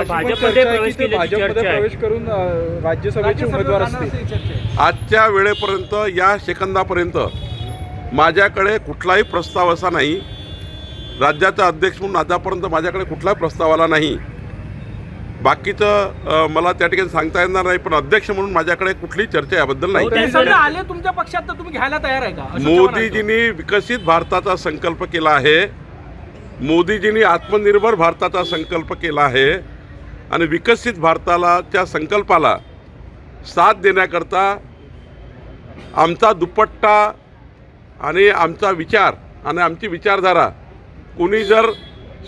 भाजपमध्ये प्रवेश केल्याची चर्चा आहे. प्रवेश करून राज्यसभेचे उमेदवार असतील. आजच्या वेळेपर्यंत या सेकंदापर्यंत माझ्याकडे कुठलाही प्रस्ताव असा नाही, राज्याचा अध्यक्ष म्हणून आतापर्यंत माझ्याकडे कुठलाही प्रस्ताव आला नाही. बाकीचं मला त्या ठिकाणी सांगता येणार नाही, पण अध्यक्ष म्हणून माझ्याकडे कुठलीही चर्चा याबद्दल नाही. ते सगळे आले तुमच्या पक्षात तर तुम्ही घ्यायला तयार आहे का? मोदीजींनी विकसित भारताचा संकल्प केला आहे, मोदीजींनी आत्मनिर्भर भारताचा संकल्प केला आहे आणि विकसित भारताच्या संकल्पाला साथ देण्याकरता आमचा दुपट्टा आणि आमचा विचार आणि आमची विचारधारा कोणी जर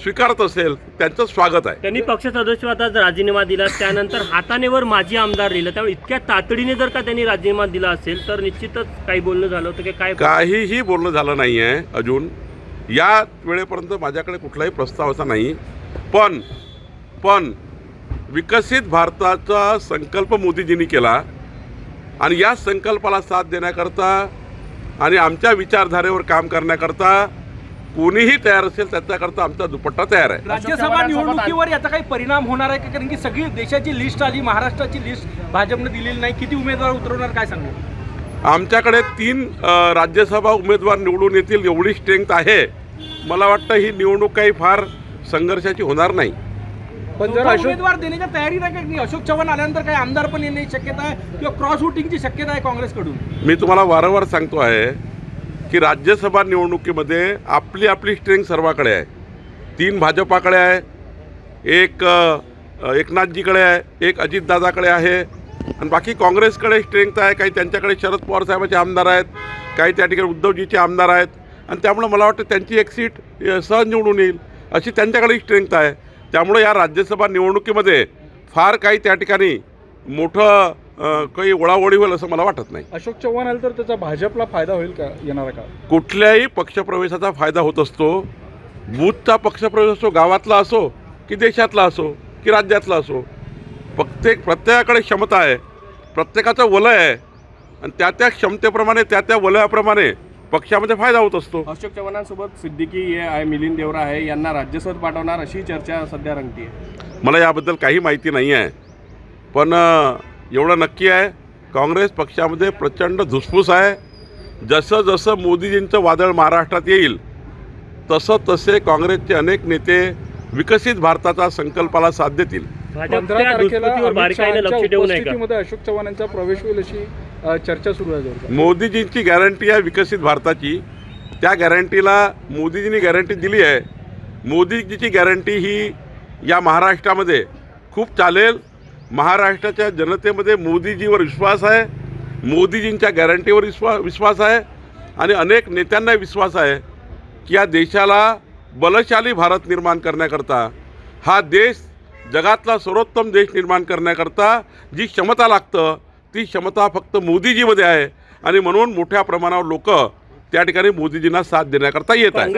स्वीकारत असेल त्यांचं स्वागत आहे. त्यांनी पक्ष सदस्यत्वाचा राजीनामा दिला, त्यानंतर हातानेवर माजी आमदार लिहिलं, त्यामुळे इतक्या तातडीने जर का त्यांनी राजीनामा दिला असेल तर निश्चितच काही बोलणं झालं होतं की काय? काहीही बोलणं झालं नाही आहे अजून. या वेळेपर्यंत माझ्याकडे कुठलाही प्रस्ताव असा नाही. पण विकसित भारताचा संकल्प मोदीजींनी केला आणि या संकल्पाला साथ देण्याकरता आणि आमच्या विचारधारेवर काम करण्याकरता कोणीही तयार असेल त्याच्याकरता आमचा दुपट्टा तयार आहे. राज्यसभा निवडणुकीवर याचा काही परिणाम होणार आहे का? कारण की सगळी देशाची लिस्ट आली, महाराष्ट्राची लिस्ट भाजपने दिलेली नाही. किती उमेदवार उतरवणार काय सांगू? आमच्याकडे 3 राज्यसभा उमेदवार निवडून येतील एवढी स्ट्रेंथ आहे. मला वाटतं ही निवडणूक काही फार संघर्षाची होणार नाही. पण जर उमेदवार देण्याच्या तयारी नाही का? अशोक चव्हाण आल्यानंतर काही आमदार पण येण्याची शक्यता आहे किंवा क्रॉस वोटिंगची शक्यता आहे काँग्रेसकडून? मी तुम्हाला वारंवार सांगतो आहे की राज्यसभा निवडणुकीमध्ये आपली आपली स्ट्रेंथ सर्वाकडे आहे. 3 भाजपाकडे आहे, एक एकनाथजीकडे आहे, एक अजितदादाकडे आहे आणि बाकी काँग्रेसकडे स्ट्रेंथ आहे. काही त्यांच्याकडे शरद पवार साहेबांचे आमदार आहेत, काही त्या ठिकाणी उद्धवजीचे आमदार आहेत आणि त्यामुळे मला वाटतं त्यांची एक सीट सहज निवडून येईल अशी त्यांच्याकडे स्ट्रेंथ आहे. त्यामुळे या राज्यसभा निवडणुकीमध्ये फार काही त्या ठिकाणी मोठं काही ओढाओढी होईल असं मला वाटत नाही. अशोक चव्हाण आले तर त्याचा भाजपला फायदा होईल का येणारा का? कुठल्याही पक्षप्रवेशाचा फायदा होत असतो. बूथचा पक्षप्रवेश असो, गावातला असो की देशातला असो की राज्यातला असो, प्रत्येकाकडे क्षमता आहे, प्रत्येकाचं वलय आहे आणि त्या क्षमतेप्रमाणे त्या वलयाप्रमाणे पक्षामध्ये फायदा होत असतो. अशोक चव्हाणांसोबत सिद्दीकी आहे, मिलिंद देवरा आहे, यांना राज्यसभेत पाठवणार अशी चर्चा सध्या रंगती आहे. मला याबद्दल काही माहिती नाही आहे, पण एवढं नक्की आहे काँग्रेस पक्षामध्ये प्रचंड धुसफूस आहे. जसं जसं मोदीजींचं वादळ महाराष्ट्रात येईल तसे काँग्रेसचे अनेक नेते विकसित भारताचा संकल्पाला साथ देतील. 15 तारखेला उपस्थितीमध्ये अशोक चव्हाण यांचा प्रवेश होईल अशी चर्चा सुरू आहे. मोदीजींची गॅरंटी आहे विकसित भारताची, त्या गॅरंटीला मोदीजींनी गॅरंटी दिली आहे. मोदीजीची गॅरंटी ही या महाराष्ट्रामध्ये खूप चालेल. महाराष्ट्राच्या जनतेमध्ये मोदीजीवर विश्वास आहे, मोदीजींच्या गॅरंटीवर विश्वास आहे आणि अनेक नेत्यांना विश्वास आहे की या देशाला बलशाली भारत निर्माण करण्याकरता, हा देश जगातला सर्वोत्तम देश निर्माण करण्याकरता जी क्षमता लागतं ती क्षमता फक्त मोदीजीमध्ये आहे आणि म्हणून मोठ्या प्रमाणावर लोक त्या ठिकाणी मोदीजींना साथ देण्याकरता येत आहेत.